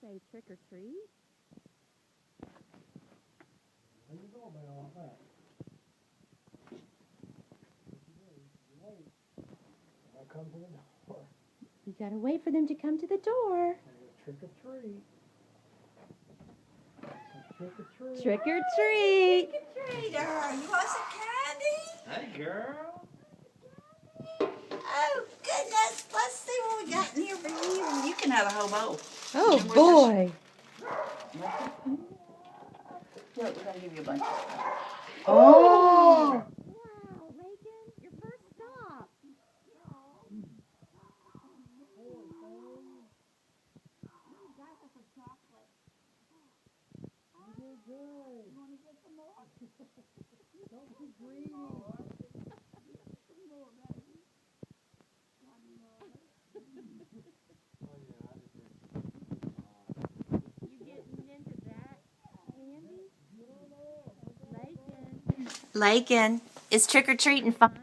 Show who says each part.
Speaker 1: say trick or treat.
Speaker 2: There you go, man, like that. I come to the door.
Speaker 1: You gotta wait for them to come to the door.
Speaker 2: Trick or treat. Trick or treat.
Speaker 1: Trick or treat.
Speaker 3: Trick or treater, you want some candy?
Speaker 4: Hey, girl.
Speaker 3: Oh, goodness. Let's see what we got in here for you. You can have a whole bowl.
Speaker 1: Oh, boy.
Speaker 3: Look, we're going to give you a bunch.
Speaker 1: Oh. Wow, Reagan, your first stop. You getting into that, Andy? Lakin, is trick-or-treating fun?